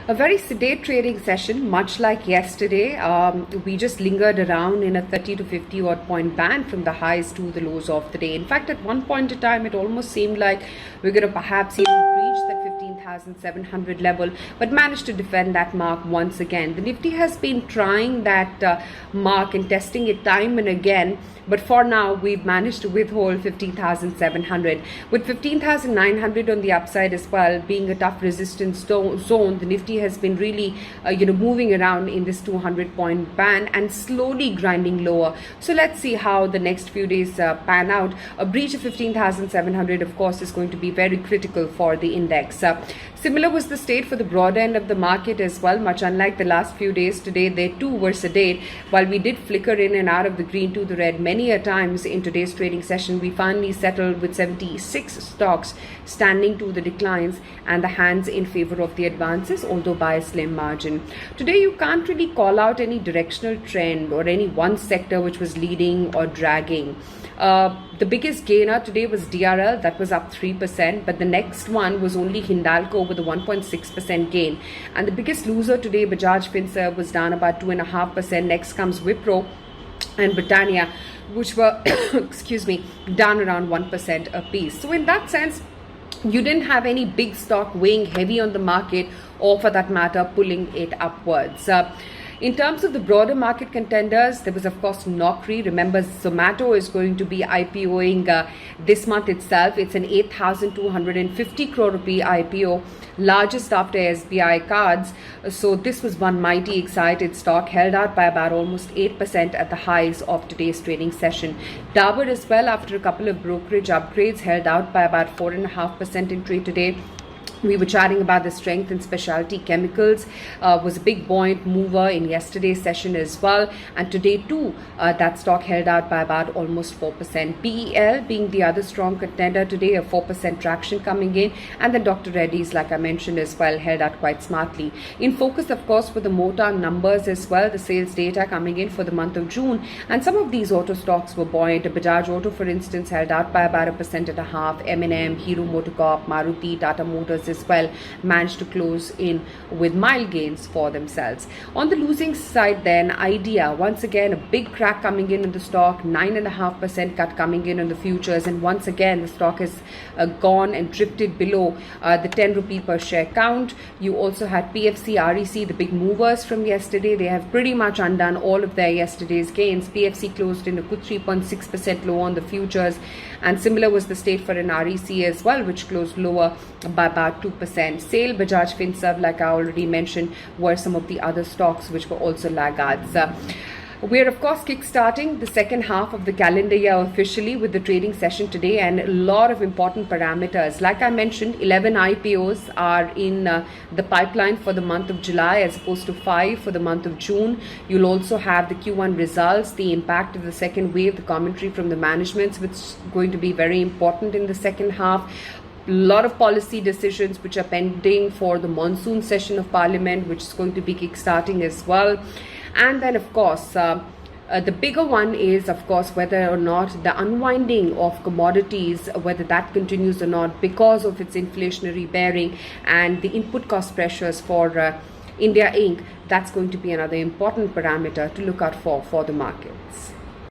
A very sedate trading session, much like yesterday. We just lingered around in a 30 to 50 odd point band from the highs to the lows of the day. In fact, at one point in time, it almost seemed like we're going to perhaps even reach that 15,700 level, but managed to defend that mark once again. The Nifty has been trying that mark and testing it time and again, but for now we've managed to withhold 15,700, with 15,900 on the upside as well being a tough resistance zone. The Nifty has been really moving around in this 200 point band and slowly grinding lower. So let's see how the next few days pan out. A breach of 15,700 of course is going to be very critical for the index. Similar was the state for the broad end of the market as well. Much unlike the last few days, today they too were sedate. While we did flicker in and out of the green to the red many a times in today's trading session, we finally settled with 76 stocks standing to the declines and the hands in favor of the advances, although by a slim margin. Today you can't really call out any directional trend or any one sector which was leading or dragging. The biggest gainer today was DRL, that was up 3%, but the next one was only Hindalco with a 1.6% gain. And the biggest loser today, Bajaj Finserv, was down about 2.5%. Next comes Wipro and Britannia, which were, down around 1% apiece. So in that sense, you didn't have any big stock weighing heavy on the market, or for that matter, pulling it upwards. In terms of the broader market contenders, there was of course Naukri. Remember, Zomato is going to be IPOing this month itself. It's an 8,250 crore rupee IPO, largest after SBI cards. So this was one mighty excited stock, held out by about almost 8% at the highs of today's trading session. Dabur as well, after a couple of brokerage upgrades, held out by about 4.5% in trade today. We were chatting about the strength in specialty chemicals, was a big buoyant mover in yesterday's session as well. And today too, that stock held out by about almost 4%. BEL being the other strong contender today, a 4% traction coming in. And then Dr. Reddy's, like I mentioned as well, held out quite smartly. In focus, of course, were the motor numbers as well, the sales data coming in for the month of June. And some of these auto stocks were buoyant. Bajaj Auto, for instance, held out by about 1.5%. M&M, Hero Motocorp, Maruti, Tata Motors as well managed to close in with mild gains for themselves. On the losing side then, Idea, once again a big crack coming in the stock, 9.5% cut coming in on the futures, and once again the stock has gone and drifted below the 10 rupee per share count. You also had PFC, REC, the big movers from yesterday. They have pretty much undone all of their yesterday's gains. PFC closed in a good 3.6% low on the futures, and similar was the state for an REC as well, which closed lower by about 2%. SAIL, Bajaj Finserv, like I already mentioned, were some of the other stocks which were also laggards. We're of course kickstarting the second half of the calendar year officially with the trading session today, and a lot of important parameters. Like I mentioned, 11 IPOs are in the pipeline for the month of July as opposed to 5 for the month of June. You'll also have the Q1 results, the impact of the second wave, the commentary from the managements, which is going to be very important in the second half. A lot of policy decisions which are pending for the monsoon session of Parliament, which is going to be kickstarting as well. And then of course the bigger one is of course whether or not the unwinding of commodities, whether that continues or not because of its inflationary bearing and the input cost pressures for India Inc. That's going to be another important parameter to look out for the markets.